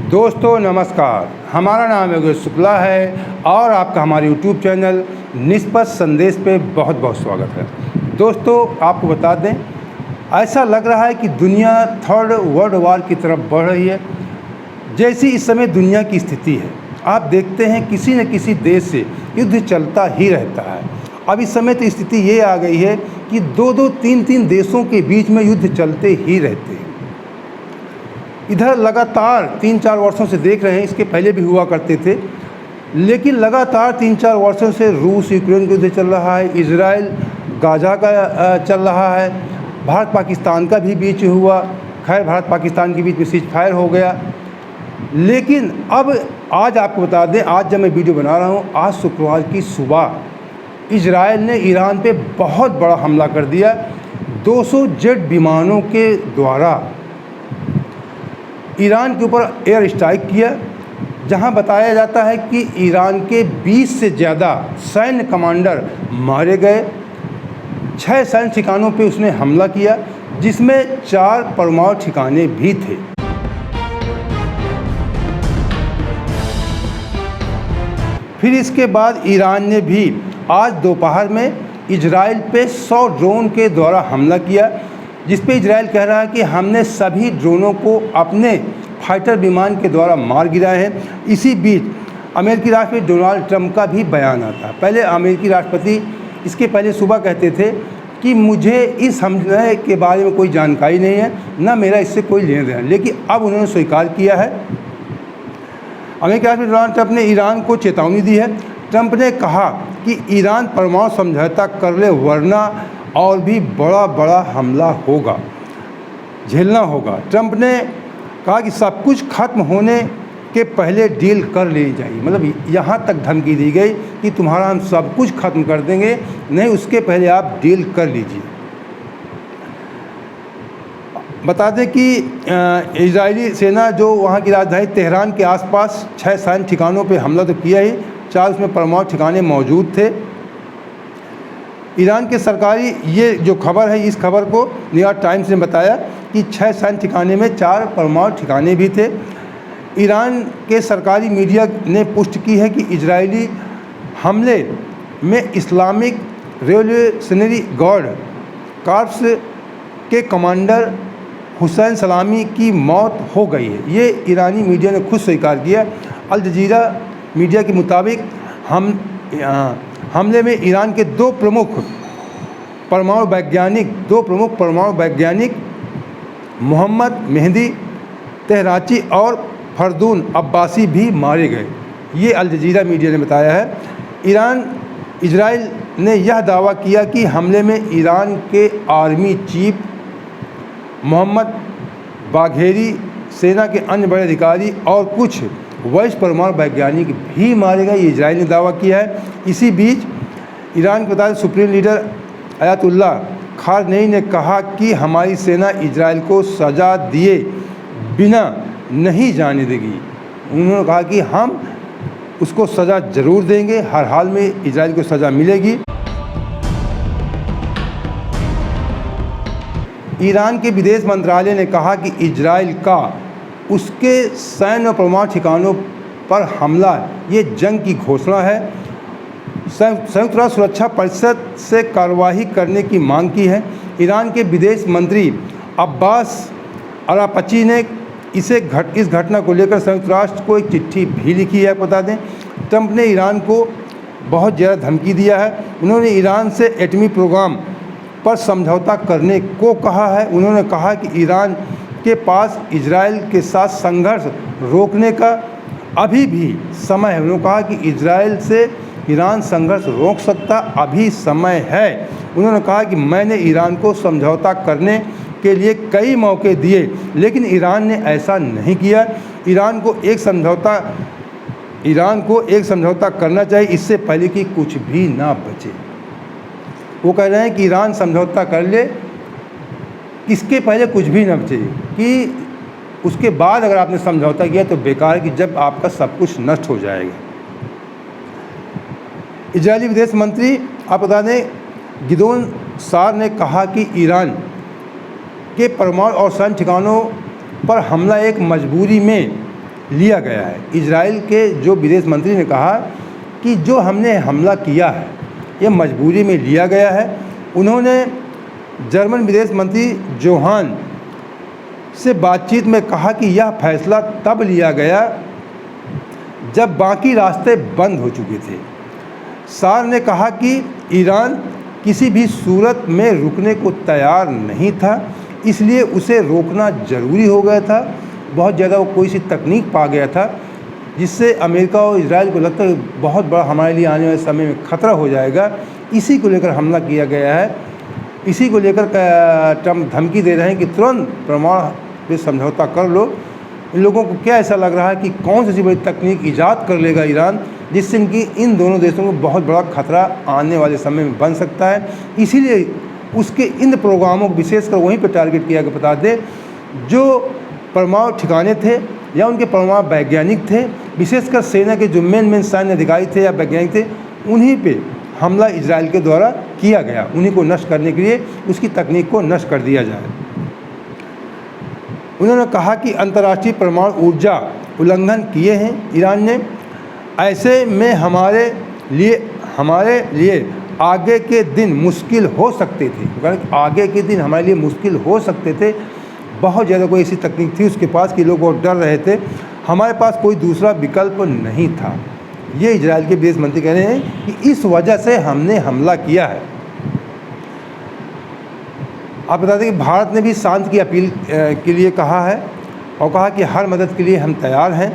दोस्तों नमस्कार, हमारा नाम योगेश शुक्ला है और आपका हमारे YouTube चैनल निष्पक्ष संदेश पे बहुत बहुत स्वागत है। दोस्तों आपको बता दें, ऐसा लग रहा है कि दुनिया थर्ड वर्ल्ड वॉर की तरफ बढ़ रही है। जैसी इस समय दुनिया की स्थिति है, आप देखते हैं किसी न किसी देश से युद्ध चलता ही रहता है। अब इस समय तो स्थिति ये आ गई है कि दो तीन देशों के बीच में युद्ध चलते ही रहते हैं। इधर लगातार 3-4 वर्षों से देख रहे हैं, इसके पहले भी हुआ करते थे, लेकिन लगातार 3-4 वर्षों से रूस यूक्रेन का युद्ध चल रहा है, इजराइल गाजा का चल रहा है, भारत पाकिस्तान का भी बीच हुआ। खैर भारत पाकिस्तान के बीच में सीज फायर हो गया। लेकिन अब आज आपको बता दें, आज जब मैं वीडियो बना रहा हूँ, आज शुक्रवार की सुबह इजराइल ने ईरान पे बहुत बड़ा हमला कर दिया। 200 जेट विमानों के द्वारा ईरान के ऊपर एयर स्ट्राइक किया, जहां बताया जाता है कि ईरान के 20 से ज़्यादा सैन्य कमांडर मारे गए। 6 सैन्य ठिकानों पे उसने हमला किया, जिसमें 4 परमाणु ठिकाने भी थे। फिर इसके बाद ईरान ने भी आज दोपहर में इजराइल पे 100 ड्रोन के द्वारा हमला किया, जिस पे इजराइल कह रहा है कि हमने सभी ड्रोनों को अपने फाइटर विमान के द्वारा मार गिराए हैं। इसी बीच अमेरिकी राष्ट्रपति डोनाल्ड ट्रंप का भी बयान आता है। पहले अमेरिकी राष्ट्रपति इसके पहले सुबह कहते थे कि मुझे इस हमले के बारे में कोई जानकारी नहीं है, ना मेरा इससे कोई लेना देना, लेकिन अब उन्होंने स्वीकार किया है। अमेरिकी राष्ट्रपति डोनाल्ड ट्रंप ने ईरान को चेतावनी दी है। ट्रंप ने कहा कि ईरान परमाणु समझौता कर ले, वरना और भी बड़ा हमला होगा, झेलना होगा। ट्रंप ने कहा कि सब कुछ खत्म होने के पहले डील कर ली जाएगी, मतलब यहाँ तक धमकी दी गई कि तुम्हारा हम सब कुछ खत्म कर देंगे, नहीं उसके पहले आप डील कर लीजिए। बता दें कि इजरायली सेना जो वहाँ की राजधानी तेहरान के आसपास 6 सैन्य ठिकानों पे हमला तो किया ही, 4 उसमें परमाणु ठिकाने मौजूद थे। ईरान के सरकारी ये जो खबर है, इस खबर को न्यूयॉर्क टाइम्स ने बताया कि 6 सैन्य ठिकाने में 4 परमाणु ठिकाने भी थे। ईरान के सरकारी मीडिया ने पुष्टि की है कि इजरायली हमले में इस्लामिक रेवोल्यूशनरी गार्ड कॉर्प्स के कमांडर हुसैन सलामी की मौत हो गई है। ये ईरानी मीडिया ने खुद स्वीकार किया। अल जजीरा मीडिया के मुताबिक हमले में ईरान के 2 प्रमुख परमाणु वैज्ञानिक मोहम्मद मेहदी तेहराची और फरदून अब्बासी भी मारे गए। ये अल जजीरा मीडिया ने बताया है। इजराइल ने यह दावा किया कि हमले में ईरान के आर्मी चीफ मोहम्मद बाघेरी, सेना के अन्य बड़े अधिकारी और कुछ वरिष्ठ परमाणु वैज्ञानिक भी मारे गए, ये इजराइल ने दावा किया है। इसी बीच ईरान के बता सुप्रीम लीडर अयातुल्ला खामेनी ने कहा कि हमारी सेना इजराइल को सज़ा दिए बिना नहीं जाने देगी। उन्होंने कहा कि हम उसको सज़ा ज़रूर देंगे, हर हाल में इजराइल को सज़ा मिलेगी। ईरान के विदेश मंत्रालय ने कहा कि इजराइल का उसके सैन्य परमाणु ठिकानों पर हमला ये जंग की घोषणा है। संयुक्त राष्ट्र सुरक्षा परिषद से कार्रवाई करने की मांग की है। ईरान के विदेश मंत्री अब्बास अरागची ने इस घटना को लेकर संयुक्त राष्ट्र को एक चिट्ठी भी लिखी है। बता दें, ट्रंप ने ईरान को बहुत ज़्यादा धमकी दिया है। उन्होंने ईरान से एटमी प्रोग्राम पर समझौता करने को कहा है। उन्होंने कहा कि ईरान के पास इजराइल के साथ संघर्ष रोकने का अभी भी समय है। उन्होंने कहा कि इजराइल से ईरान संघर्ष रोक सकता, अभी समय है। उन्होंने कहा कि मैंने ईरान को समझौता करने के लिए कई मौके दिए, लेकिन ईरान ने ऐसा नहीं किया। ईरान को एक समझौता करना चाहिए, इससे पहले कि कुछ भी ना बचे। वो कह रहे हैं कि ईरान समझौता कर ले, इसके पहले कुछ भी ना बचे, कि उसके बाद अगर आपने समझौता किया तो बेकार है, कि जब आपका सब कुछ नष्ट हो जाएगा। इजरायली विदेश मंत्री आप बता दें गिदोन सार ने कहा कि ईरान के परमाणु और सैन्य ठिकानों पर हमला एक मजबूरी में लिया गया है। इजराइल के जो विदेश मंत्री ने कहा कि जो हमने हमला किया है ये मजबूरी में लिया गया है। उन्होंने जर्मन विदेश मंत्री जोहान से बातचीत में कहा कि यह फैसला तब लिया गया जब बाकी रास्ते बंद हो चुके थे। सार ने कहा कि ईरान किसी भी सूरत में रुकने को तैयार नहीं था, इसलिए उसे रोकना ज़रूरी हो गया था। बहुत ज़्यादा वो कोई सी तकनीक पा गया था जिससे अमेरिका और इजराइल को लगता है बहुत बड़ा हमारे लिए आने वाले समय में ख़तरा हो जाएगा। इसी को लेकर हमला किया गया है। इसी को लेकर ट्रम्प धमकी दे रहे हैं कि तुरंत परमाणु पे समझौता कर लो। इन लोगों को क्या ऐसा लग रहा है कि कौन सी बड़ी तकनीक ईजाद कर लेगा ईरान जिससे इन दोनों देशों को बहुत बड़ा खतरा आने वाले समय में बन सकता है। इसीलिए उसके इन प्रोग्रामों को विशेषकर वहीं पर टारगेट किया गया। बता दें, जो परमाणु ठिकाने थे या उनके परमाणु वैज्ञानिक थे, विशेषकर सेना के जो मेन सैन्य अधिकारी थे या वैज्ञानिक थे, उन्हीं पे हमला इजराइल के द्वारा किया गया। उन्हीं को नष्ट करने के लिए उसकी तकनीक को नष्ट कर दिया जाए। उन्होंने कहा कि अंतर्राष्ट्रीय परमाणु ऊर्जा उल्लंघन किए हैं ईरान ने। ऐसे में हमारे लिए आगे के दिन मुश्किल हो सकते थे। आगे के दिन हमारे लिए मुश्किल हो सकते थे। बहुत ज़्यादा कोई ऐसी तकनीक थी उसके पास कि लोग बहुत डर रहे थे। हमारे पास कोई दूसरा विकल्प नहीं था। ये इजराइल के विदेश मंत्री कह रहे हैं कि इस वजह से हमने हमला किया है। आप बता दें कि भारत ने भी शांति की अपील के लिए कहा है और कहा कि हर मदद के लिए हम तैयार हैं।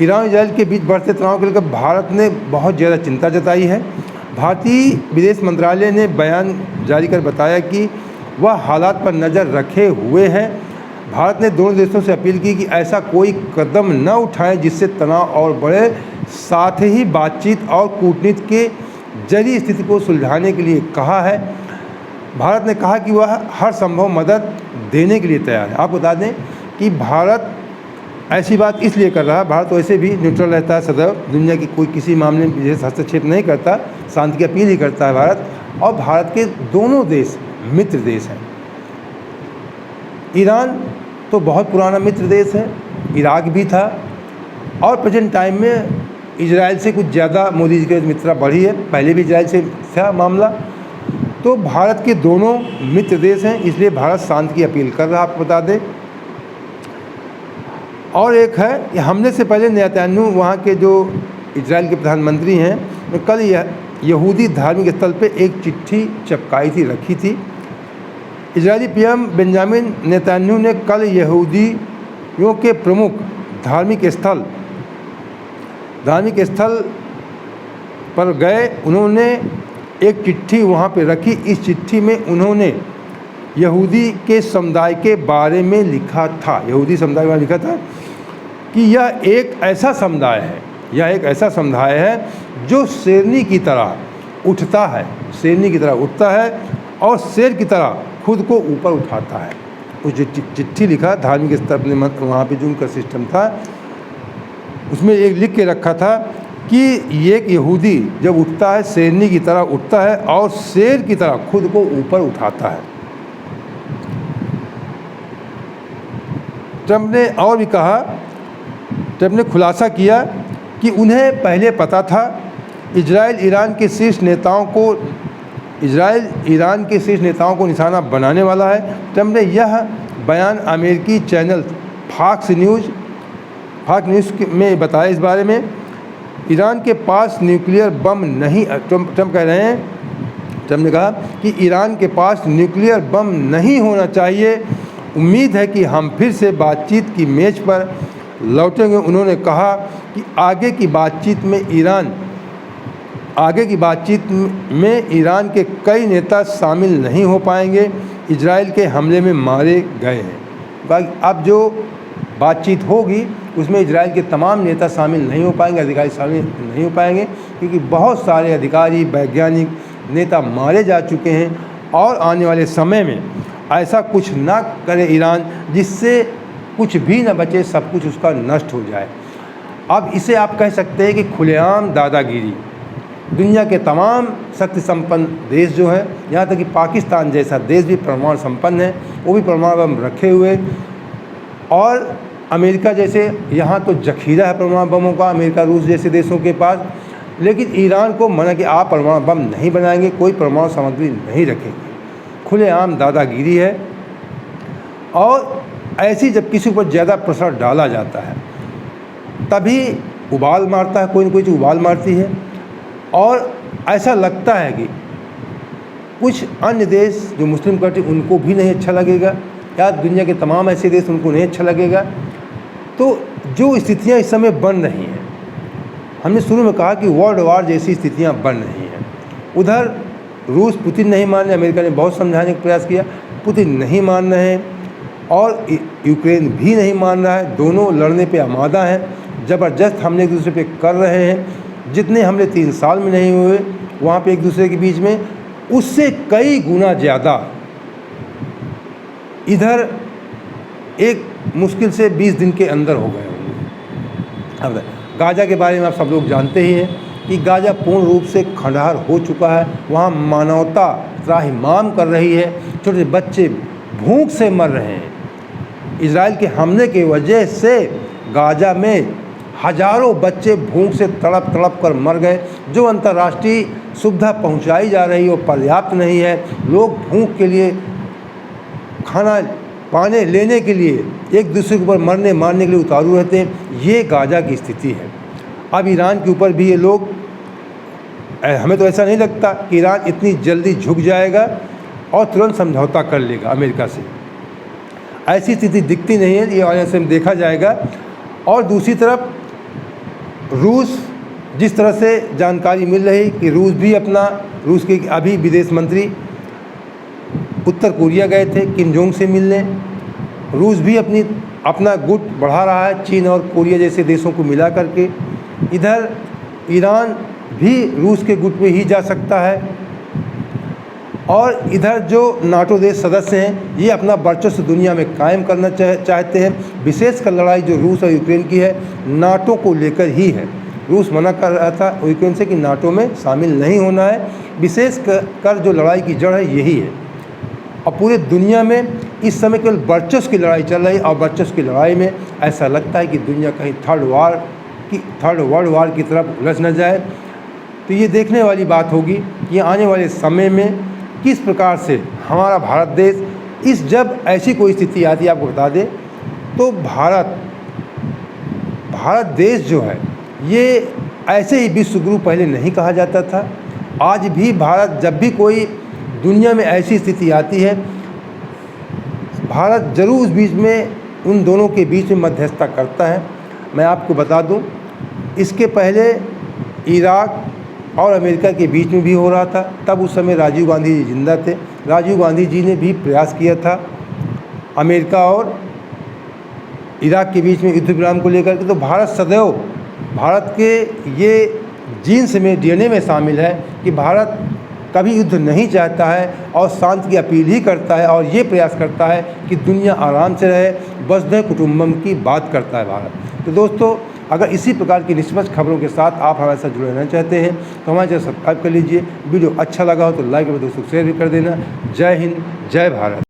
ईरान और इजराइल के बीच बढ़ते तनाव को लेकर भारत ने बहुत ज़्यादा चिंता जताई है। भारतीय विदेश मंत्रालय ने बयान जारी कर बताया कि वह हालात पर नज़र रखे हुए हैं। भारत ने दोनों देशों से अपील की कि ऐसा कोई कदम न उठाएं जिससे तनाव और बढ़े, साथ ही बातचीत और कूटनीति के जरिए स्थिति को सुलझाने के लिए कहा है। भारत ने कहा कि वह हर संभव मदद देने के लिए तैयार है। आप बता दें कि भारत ऐसी बात इसलिए कर रहा है, भारत वैसे भी न्यूट्रल रहता है सदैव, दुनिया की कोई किसी मामले में विशेष हस्तक्षेप नहीं करता, शांति की अपील ही करता है भारत। और भारत के दोनों देश मित्र देश हैं। ईरान तो बहुत पुराना मित्र देश है, इराक भी था, और प्रेजेंट टाइम में इजराइल से कुछ ज़्यादा मोदी जी की मित्रता बढ़ी है। पहले भी इजराइल से था मामला। तो भारत के दोनों मित्र देश हैं, इसलिए भारत शांति की अपील कर रहा है, आपको बता दें। और एक है, हमले से पहले नेतन्याहू वहाँ के जो इजराइल के प्रधानमंत्री हैं, कल यहूदी धार्मिक स्थल पे एक चिट्ठी चिपकाई थी, रखी थी। इजरायली पीएम बेंजामिन नेतन्याहू ने कल यहूदियों के प्रमुख धार्मिक स्थल पर गए। उन्होंने एक चिट्ठी वहाँ पे रखी। इस चिट्ठी में उन्होंने यहूदी के समुदाय के बारे में लिखा था, यहूदी समुदाय में लिखा था कि यह एक ऐसा समुदाय है जो शेरनी की तरह उठता है, और शेर की तरह खुद को ऊपर उठाता है। उस जो चिट्ठी लिखा धार्मिक स्तर पर, वहाँ पे जो उनका सिस्टम था उसमें एक लिख के रखा था कि ये एक यहूदी जब उठता है शेरनी की तरह उठता है और शेर की तरह खुद को ऊपर उठाता है। ट्रंप ने और भी कहा, ट्रंप ने खुलासा किया कि उन्हें पहले पता था इजराइल ईरान के शीर्ष नेताओं को निशाना बनाने वाला है। ट्रंप ने यह बयान अमेरिकी चैनल फॉक्स न्यूज़ में बताया। इस बारे में ईरान के पास न्यूक्लियर बम नहीं, ट्रंप कह रहे हैं, ट्रंप ने कहा कि ईरान के पास न्यूक्लियर बम नहीं होना चाहिए। उम्मीद है कि हम फिर से बातचीत की मेज पर लौटेंगे। उन्होंने कहा कि आगे की बातचीत में ईरान के कई नेता शामिल नहीं हो पाएंगे, इजराइल के हमले में मारे गए हैं। अब जो बातचीत होगी उसमें इजराइल के तमाम नेता शामिल नहीं हो पाएंगे, अधिकारी शामिल नहीं हो पाएंगे, क्योंकि बहुत सारे अधिकारी, वैज्ञानिक, नेता मारे जा चुके हैं। और आने वाले समय में ऐसा कुछ ना करे ईरान जिससे कुछ भी न बचे, सब कुछ उसका नष्ट हो जाए। अब इसे आप कह सकते हैं कि खुलेआम दादागिरी। दुनिया के तमाम शक्ति संपन्न देश जो हैं, यहाँ तक कि पाकिस्तान जैसा देश भी परमाणु संपन्न है, वो भी परमाणु बम रखे हुए, और अमेरिका जैसे यहाँ तो जखीरा है परमाणु बमों का, अमेरिका रूस जैसे देशों के पास, लेकिन ईरान को मना कि आप परमाणु बम नहीं बनाएंगे, कोई परमाणु सामग्री नहीं रखेंगे। खुलेआम दादागिरी है। और ऐसी जब किसी ऊपर ज़्यादा प्रेशर डाला जाता है तभी उबाल मारता है, कोई न कोई चीज़ उबाल मारती है। और ऐसा लगता है कि कुछ अन्य देश जो मुस्लिम कंट्री, उनको भी नहीं अच्छा लगेगा, या दुनिया के तमाम ऐसे देश उनको नहीं अच्छा लगेगा। तो जो स्थितियां इस समय बन रही हैं, हमने शुरू में कहा कि वर्ल्ड वार जैसी स्थितियां बन रही हैं। उधर रूस पुतिन नहीं मान रहे, अमेरिका ने बहुत समझाने का प्रयास किया, पुतिन नहीं मान रहे हैं, और यूक्रेन भी नहीं मान रहा है। दोनों लड़ने पे आमादा हैं, ज़बरदस्त हमले एक दूसरे पे कर रहे हैं। जितने हमले 3 साल में नहीं हुए वहाँ पे एक दूसरे के बीच में, उससे कई गुना ज़्यादा इधर एक मुश्किल से 20 दिन के अंदर हो गए होंगे। अब गाज़ा के बारे में आप सब लोग जानते ही हैं कि गाज़ा पूर्ण रूप से खंडहर हो चुका है। वहाँ मानवता त्राहिमाम कर रही है, छोटे बच्चे भूख से मर रहे हैं। इजराइल के हमले की वजह से गाज़ा में हज़ारों बच्चे भूख से तड़प तड़प कर मर गए। जो अंतर्राष्ट्रीय सुविधा पहुंचाई जा रही है वो पर्याप्त नहीं है। लोग भूख के लिए, खाना पाने लेने के लिए एक दूसरे के ऊपर मरने मारने के लिए उतारू रहते हैं। ये गाज़ा की स्थिति है। अब ईरान के ऊपर भी ये लोग, हमें तो ऐसा नहीं लगता कि ईरान इतनी जल्दी झुक जाएगा और तुरंत समझौता कर लेगा अमेरिका से। ऐसी स्थिति दिखती नहीं है, ये वजह से देखा जाएगा। और दूसरी तरफ रूस, जिस तरह से जानकारी मिल रही कि रूस के अभी विदेश मंत्री उत्तर कोरिया गए थे किम जोंग से मिलने। रूस भी अपना गुट बढ़ा रहा है चीन और कोरिया जैसे देशों को मिला करके। इधर ईरान भी रूस के गुट में ही जा सकता है। और इधर जो नाटो देश सदस्य हैं, ये अपना वर्चस्व दुनिया में कायम करना चाहते हैं। विशेषकर लड़ाई जो रूस और यूक्रेन की है, नाटो को लेकर ही है। रूस मना कर रहा था यूक्रेन से कि नाटो में शामिल नहीं होना है। विशेष कर जो लड़ाई की जड़ है यही है। और पूरे दुनिया में इस समय केवल वर्चस्व की लड़ाई चल रही है। और वर्चस्व की लड़ाई में ऐसा लगता है कि दुनिया कहीं थर्ड वर्ल्ड वार की तरफ उलझ न जाए। तो ये देखने वाली बात होगी कि आने वाले समय में किस प्रकार से हमारा भारत देश जब ऐसी कोई स्थिति आती है, आपको बता दें तो भारत देश जो है ये ऐसे ही विश्व गुरु पहले नहीं कहा जाता था। आज भी भारत, जब भी कोई दुनिया में ऐसी स्थिति आती है, भारत जरूर उस बीच में, उन दोनों के बीच में मध्यस्थता करता है। मैं आपको बता दूं, इसके पहले इराक और अमेरिका के बीच में भी हो रहा था। तब उस समय राजीव गांधी जी जिंदा थे। राजीव गांधी जी ने भी प्रयास किया था अमेरिका और इराक के बीच में युद्ध विराम को लेकर के। तो भारत सदैव, भारत के ये जीन्स में, डीएनए में शामिल है कि भारत कभी युद्ध नहीं चाहता है और शांति की अपील ही करता है। और ये प्रयास करता है कि दुनिया आराम से रहे, वसुधैव कुटुंबकम की बात करता है भारत। तो दोस्तों, अगर इसी प्रकार की निष्पक्ष खबरों के साथ आप हमारे साथ जुड़े रहना चाहते हैं तो हमारे चैनल सब्सक्राइब कर लीजिए। वीडियो अच्छा लगा हो तो लाइक और दोस्तों शेयर भी कर देना। जय हिंद, जय भारत।